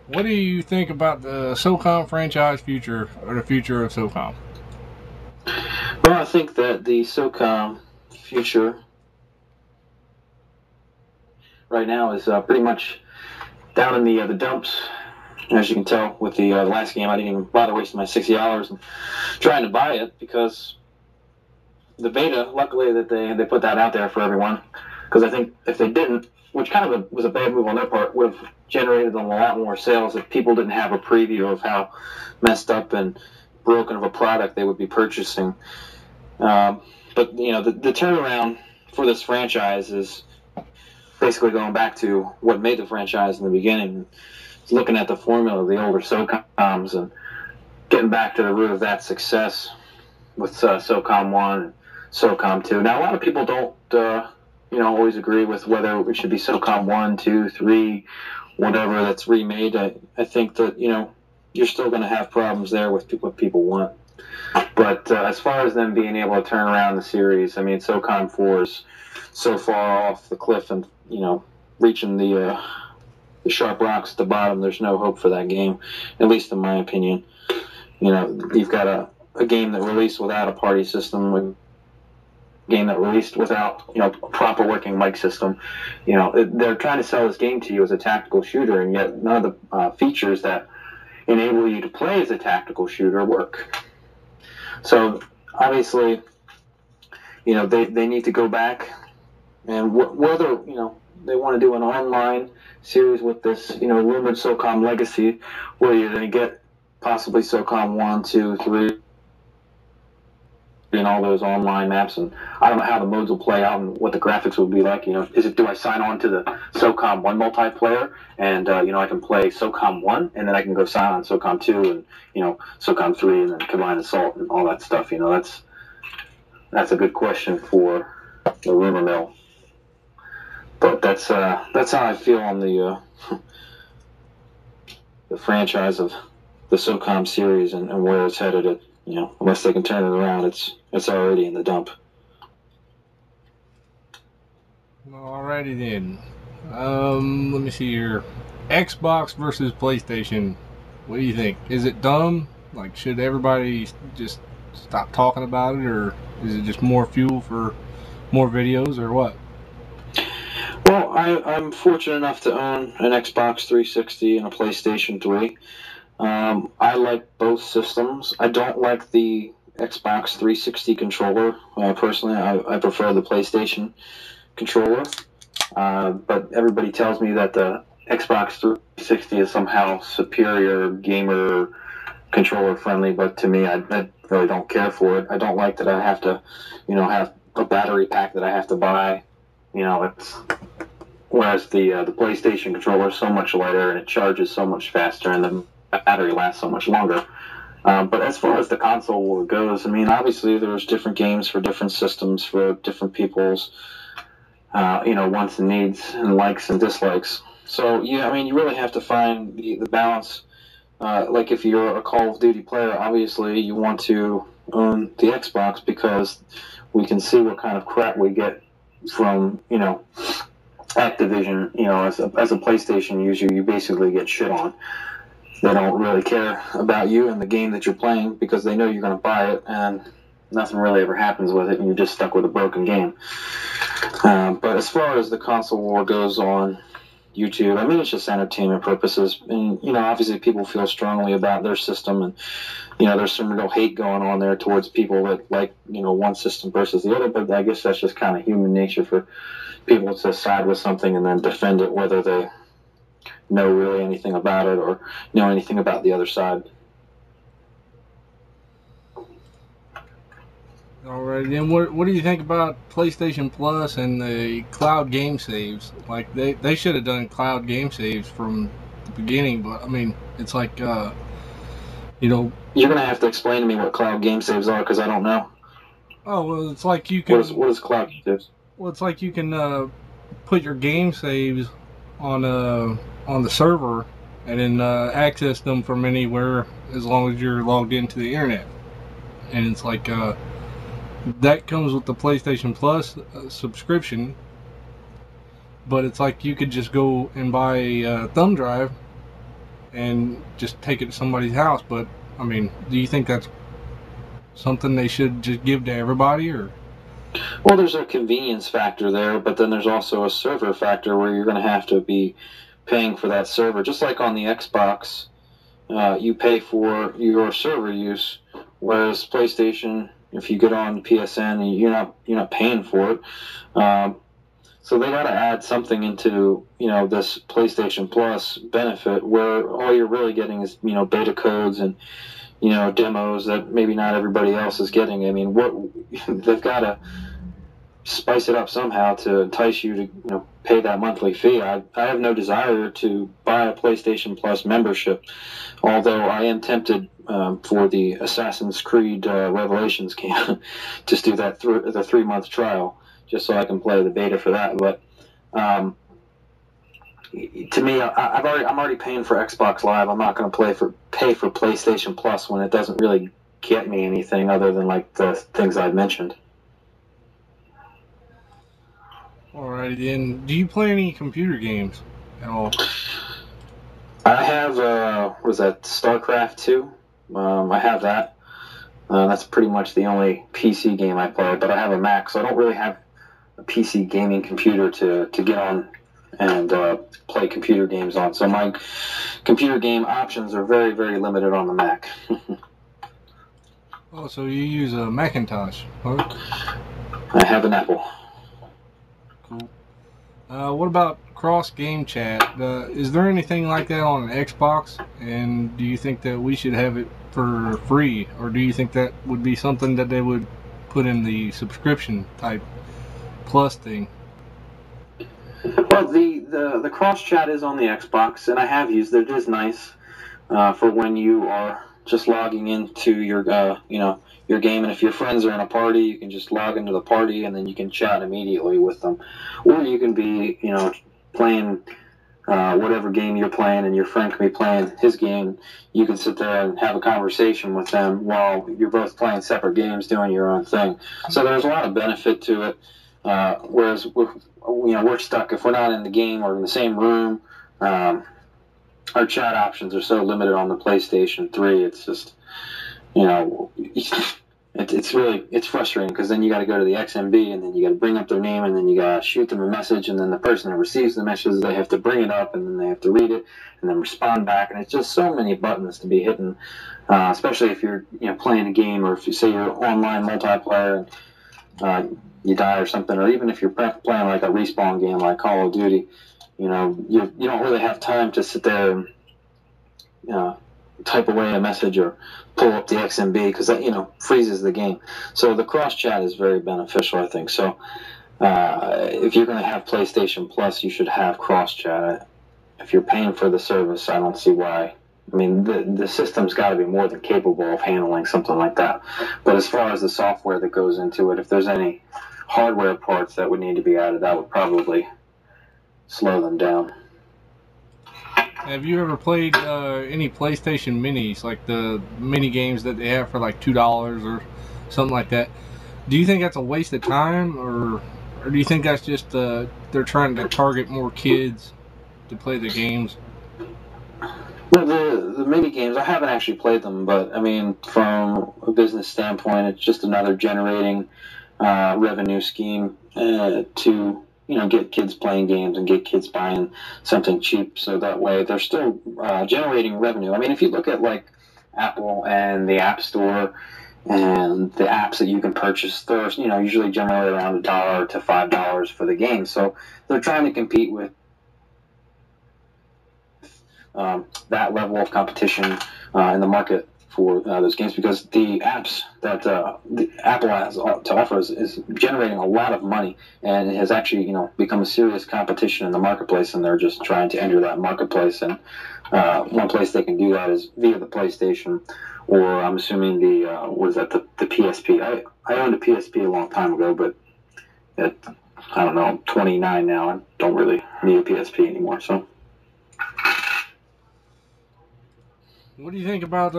What do you think about the SOCOM franchise future, or the future of SOCOM? Well, I think that the SOCOM future right now is pretty much down in the dumps. As you can tell with the last game, I didn't even bother wasting my $60 and trying to buy it because the beta. Luckily, that they put that out there for everyone, because I think if they didn't, which kind of was a bad move on their part, would have generated a lot more sales if people didn't have a preview of how messed up and broken of a product they would be purchasing. Um, but the turnaround for this franchise is basically going back to what made the franchise in the beginning. It's looking at the formula of the older SOCOMs and getting back to the root of that success with SOCOM 1 and SOCOM 2. Now, a lot of people don't, always agree with whether it should be SOCOM 1, 2, 3, whatever that's remade. I think that, you're still going to have problems there with what people want. But as far as them being able to turn around the series, I mean, SOCOM 4 is so far off the cliff and, reaching the sharp rocks at the bottom, there's no hope for that game, at least in my opinion. You've got a game that released without a party system, a game that released without, a proper working mic system. They're trying to sell this game to you as a tactical shooter, and yet none of the features that enable you to play as a tactical shooter work. So obviously, they need to go back and whether, they want to do an online series with this, rumored SOCOM legacy, where you're going to get possibly SOCOM 1, 2, 3, and all those online maps. And I don't know how the modes will play out and what the graphics will be like. Do I sign on to the SOCOM 1 multiplayer and, I can play SOCOM 1 and then I can go sign on SOCOM 2 and, SOCOM 3 and then Combined Assault and all that stuff. That's a good question for the rumor mill. But that's how I feel on the franchise of the SOCOM series and where it's headed. Unless they can turn it around, it's already in the dump. Alrighty then. Let me see here. Xbox versus PlayStation. What do you think? Is it dumb? Like, should everybody just stop talking about it, or is it just more fuel for more videos, or what? Well, I'm fortunate enough to own an Xbox 360 and a PlayStation 3. I like both systems. I don't like the Xbox 360 controller. Personally, I prefer the PlayStation controller. But everybody tells me that the Xbox 360 is somehow superior gamer controller friendly, but to me, I really don't care for it. I don't like that I have to, have a battery pack that I have to buy. Whereas the PlayStation controller is so much lighter and it charges so much faster and the battery lasts so much longer. But as far as the console war goes, I mean, obviously there's different games for different systems for different people's, wants and needs and likes and dislikes. So, yeah, I mean, you really have to find the balance. Like if you're a Call of Duty player, obviously you want to own the Xbox because we can see what kind of crap we get from, Activision. As a PlayStation user, you basically get shit on. They don't really care about you and the game that you're playing because they know you're going to buy it and nothing really ever happens with it and you're just stuck with a broken game. But as far as the console war goes on YouTube, I mean, it's just entertainment purposes. And, obviously people feel strongly about their system and, there's some real hate going on there towards people that like, one system versus the other. But I guess that's just kind of human nature for people to side with something and then defend it, whether they know really anything about it or know anything about the other side. Alright, then what do you think about PlayStation Plus and the cloud game saves? Like, they should have done cloud game saves from the beginning, but I mean, it's like, You're gonna have to explain to me what cloud game saves are because I don't know. Oh, well, it's like you can. What is cloud game saves? Well, it's like you can put your game saves on the server and then access them from anywhere as long as you're logged into the internet. And it's like that comes with the PlayStation Plus subscription, but it's like you could just go and buy a thumb drive and just take it to somebody's house. But I mean, do you think that's something they should just give to everybody, or? Well, there's a convenience factor there, but then there's also a server factor where you're going to have to be paying for that server. Just like on the Xbox, you pay for your server use, whereas PlayStation, if you get on PSN, you're not paying for it. So they got to add something into this PlayStation Plus benefit where all you're really getting is beta codes and demos that maybe not everybody else is getting. I mean, what they've got to spice it up somehow to entice you to pay that monthly fee. I have no desire to buy a PlayStation Plus membership, although I am tempted for the Assassin's Creed Revelations game just do that the 3-month trial just so I can play the beta for that. But to me, I'm already paying for Xbox Live. I'm not going to pay for PlayStation Plus when it doesn't really get me anything other than like the things I've mentioned. Alrighty then. Do you play any computer games at all? I have was that StarCraft 2? I have that. That's pretty much the only PC game I play, but I have a Mac, so I don't really have a PC gaming computer to get on and play computer games on. So my computer game options are very, very limited on the Mac. Oh, so you use a Macintosh, huh? I have an Apple. Cool. What about cross-game chat? Is there anything like that on an Xbox? And do you think that we should have it for free? Or do you think that would be something that they would put in the subscription type plus thing? Well, the cross chat is on the Xbox, and I have used it. It is nice for when you are just logging into your your game, and if your friends are in a party, you can just log into the party, and then you can chat immediately with them, or you can be playing whatever game you're playing, and your friend can be playing his game. You can sit there and have a conversation with them while you're both playing separate games, doing your own thing. So there's a lot of benefit to it. Whereas we're stuck if we're not in the game or in the same room. Our chat options are so limited on the PlayStation 3. It's just it's frustrating because then you got to go to the XMB and then you got to bring up their name and then you got to shoot them a message, and then the person that receives the message, they have to bring it up and then they have to read it and then respond back, and it's just so many buttons to be hitting, especially if you're playing a game, or if you say you're online multiplayer and you die or something, or even if you're playing like a respawn game like Call of Duty, you don't really have time to sit there and type away a message or pull up the XMB because that freezes the game. So the cross chat is very beneficial, I think. So if you're going to have PlayStation Plus, you should have cross chat. If you're paying for the service, I don't see why. I mean, the system's got to be more than capable of handling something like that. But as far as the software that goes into it, if there's any hardware parts that would need to be added, that would probably slow them down. Have you ever played any PlayStation Minis, like the mini games that they have for like $2 or something like that? Do you think that's a waste of time, or do you think that's just they're trying to target more kids to play the games? Well, the mini games, I haven't actually played them, but I mean, from a business standpoint, it's just another generating revenue scheme to get kids playing games and get kids buying something cheap, so that way they're still generating revenue. I mean, if you look at like Apple and the App Store and the apps that you can purchase, they're usually generally around $1 to $5 for the game. So they're trying to compete with that level of competition in the market for those games, because the apps that the Apple has to offer is generating a lot of money, and it has actually become a serious competition in the marketplace, and they're just trying to enter that marketplace. And one place they can do that is via the PlayStation, or I'm assuming the PSP. I owned a PSP a long time ago, but I don't know, I'm 29 now. I don't really need a PSP anymore. So. What do you think about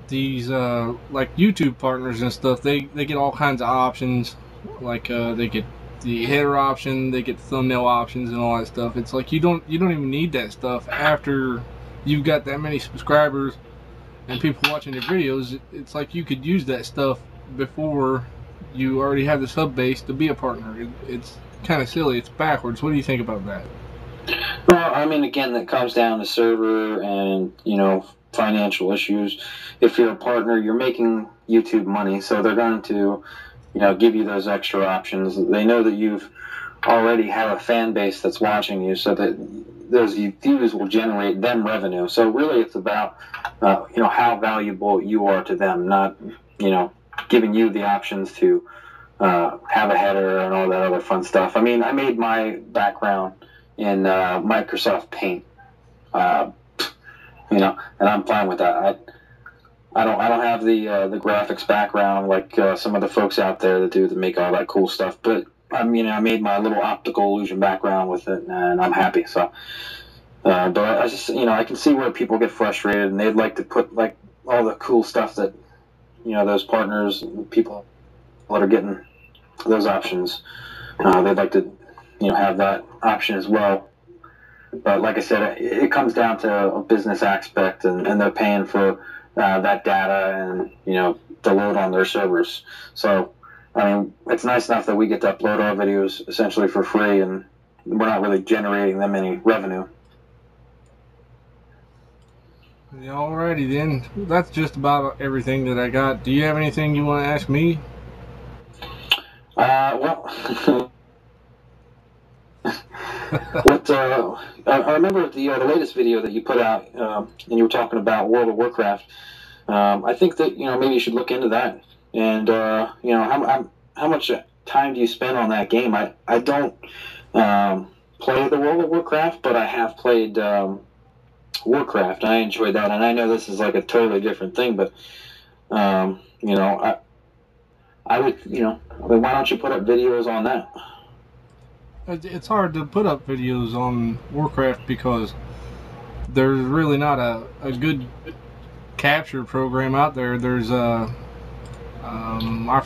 these like YouTube partners and stuff? They get all kinds of options, like they get the header option, they get the thumbnail options and all that stuff. It's like you don't even need that stuff after you've got that many subscribers and people watching your videos, it's like you could use that stuff before you already have the sub base to be a partner. It's kind of silly. It's backwards. What do you think about that? Well, I mean, again, that comes down to server and, financial issues. If you're a partner, you're making YouTube money, so they're going to, give you those extra options. They know that you've already have a fan base that's watching you, so that those views will generate them revenue. So really, it's about how valuable you are to them, not giving you the options to have a header and all that other fun stuff. I mean, I made my background in Microsoft Paint, and I'm fine with that. I don't have the graphics background like some of the folks out there that make all that cool stuff, but I made my little optical illusion background with it, and I'm happy. So, but I just, I can see where people get frustrated, and they'd like to put like all the cool stuff that, those partners, people that are getting those options, they'd like to, have that option as well. But like I said, it comes down to a business aspect, and they're paying for that data and, the load on their servers. So, I mean, it's nice enough that we get to upload our videos essentially for free, and we're not really generating them any revenue. Alrighty then. That's just about everything that I got. Do you have anything you want to ask me? Well, I remember the latest video that you put out, and you were talking about World of Warcraft. I think that maybe you should look into that. And how much time do you spend on that game? I don't play the World of Warcraft, but I have played Warcraft. I enjoyed that, and I know this is like a totally different thing, but I would why don't you put up videos on that? It's hard to put up videos on Warcraft because there's really not a good capture program out there. There's I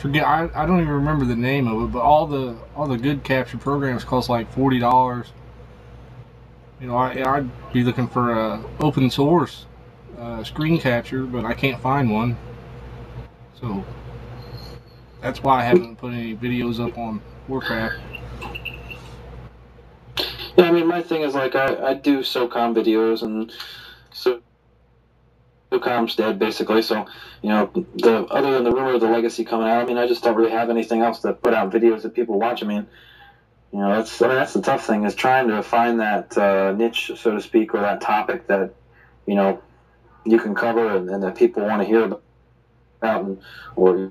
forget. I don't even remember the name of it, but all the good capture programs cost like $40. I'd be looking for a open source screen capture, but I can't find one. So that's why I haven't put any videos up on Warcraft. Yeah, I mean, my thing is like I do SOCOM videos, and so SOCOM's dead basically. So other than the rumor of the legacy coming out, I mean, I just don't really have anything else to put out videos that people watch. I mean, that's the tough thing, is trying to find that niche, so to speak, or that topic that you can cover and that people want to hear about, or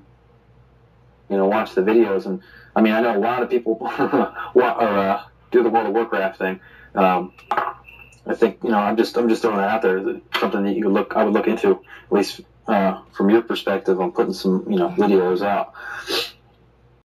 watch the videos. And I mean, I know a lot of people do the World of Warcraft thing. I think I'm just throwing that out there. That something that I would look into, at least from your perspective, on putting some videos out.